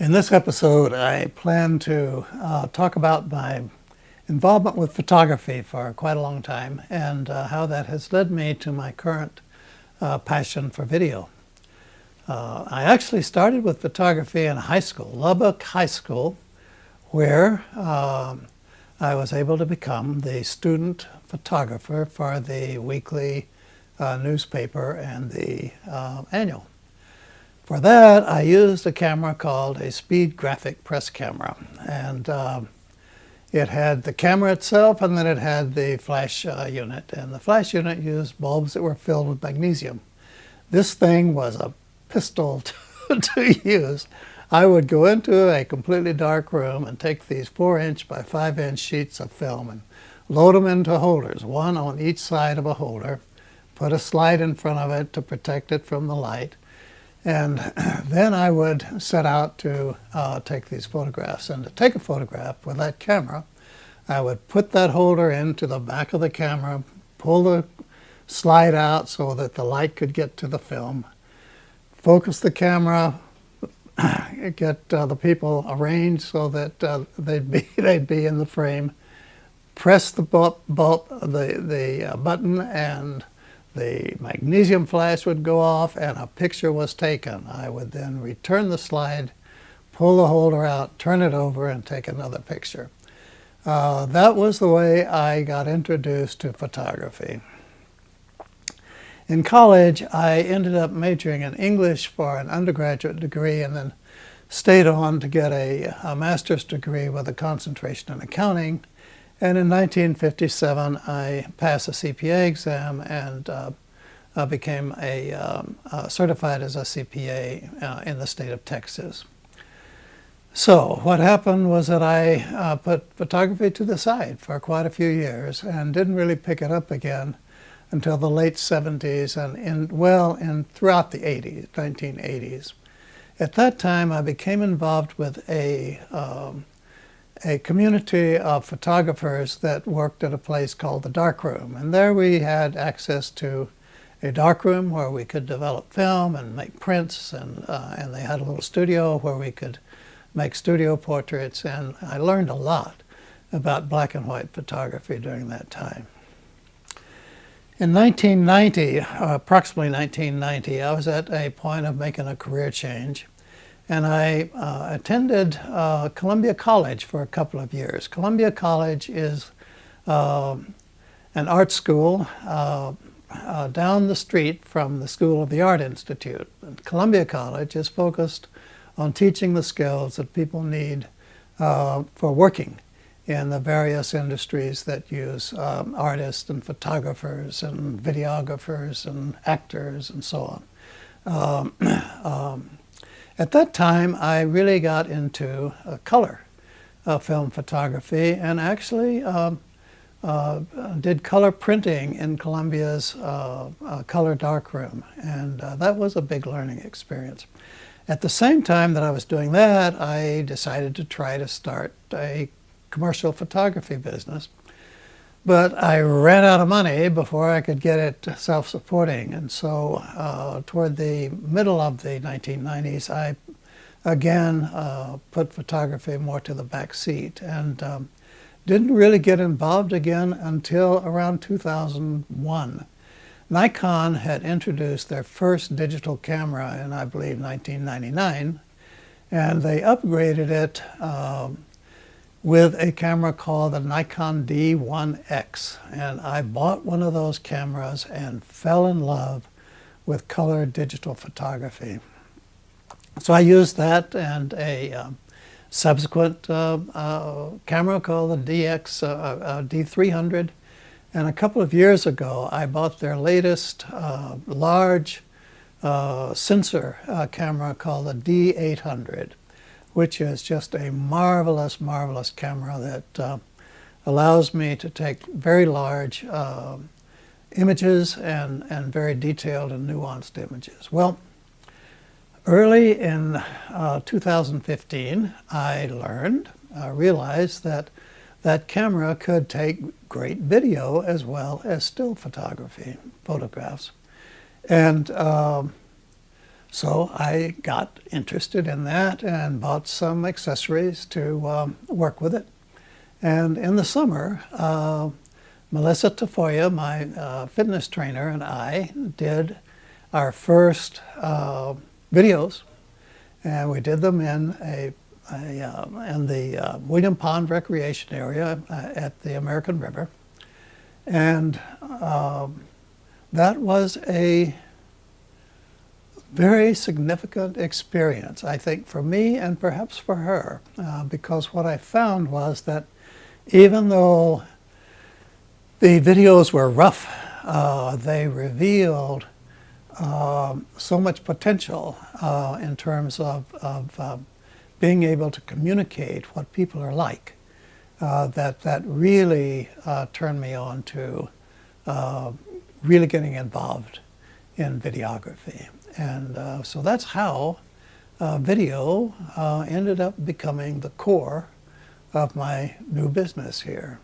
In this episode, I plan to talk about my involvement with photography for quite a long time and how that has led me to my current passion for video. I actually started with photography in high school, Lubbock High School, where I was able to become the student photographer for the weekly newspaper and the annual. For that, I used a camera called a Speed Graphic Press Camera, and it had the camera itself, and then it had the flash unit, and the flash unit used bulbs that were filled with magnesium. This thing was a pistol to use. I would go into a completely dark room and take these 4-inch by 5-inch sheets of film and load them into holders, one on each side of a holder, put a slide in front of it to protect it from the light, and then I would set out to take these photographs. And to take a photograph with that camera, I would put that holder into the back of the camera, pull the slide out so that the light could get to the film, focus the camera, get the people arranged so that they'd be in the frame, press the button, and the magnesium flash would go off and a picture was taken. I would then return the slide, pull the holder out, turn it over, and take another picture. That was the way I got introduced to photography. In college, I ended up majoring in English for an undergraduate degree and then stayed on to get a master's degree with a concentration in accounting. And in 1957, I passed a CPA exam and became certified as a CPA in the state of Texas. So what happened was that I put photography to the side for quite a few years and didn't really pick it up again until the late 70s and throughout the 80s, 1980s. At that time, I became involved with a community of photographers that worked at a place called the Darkroom. And there we had access to a darkroom where we could develop film and make prints, and they had a little studio where we could make studio portraits, and I learned a lot about black and white photography during that time. In 1990, approximately 1990, I was at a point of making a career change. And I attended Columbia College for a couple of years. Columbia College is an art school down the street from the School of the Art Institute. And Columbia College is focused on teaching the skills that people need for working in the various industries that use artists and photographers and videographers and actors and so on. At that time, I really got into color film photography and actually did color printing in Columbia's color darkroom, and that was a big learning experience. At the same time that I was doing that, I decided to try to start a commercial photography business. But I ran out of money before I could get it self-supporting. And so toward the middle of the 1990s, I again put photography more to the back seat and didn't really get involved again until around 2001. Nikon had introduced their first digital camera in, I believe, 1999, and they upgraded it with a camera called the Nikon D1X. And I bought one of those cameras and fell in love with color digital photography. So I used that and a subsequent camera called the D300. And a couple of years ago, I bought their latest large sensor camera called the D800. Which is just a marvelous, marvelous camera that allows me to take very large images and very detailed and nuanced images. Well, early in 2015, I realized that that camera could take great video as well as still photography, photographs. And So I got interested in that and bought some accessories to work with it. And in the summer, Melissa Tafoya, my fitness trainer, and I did our first videos, and we did them in in the William Pond Recreation Area at the American River, and that was a very significant experience, I think, for me and perhaps for her, because what I found was that even though the videos were rough, they revealed so much potential in terms of being able to communicate what people are like, that really turned me on to really getting involved in videography. And so that's how video ended up becoming the core of my new business here.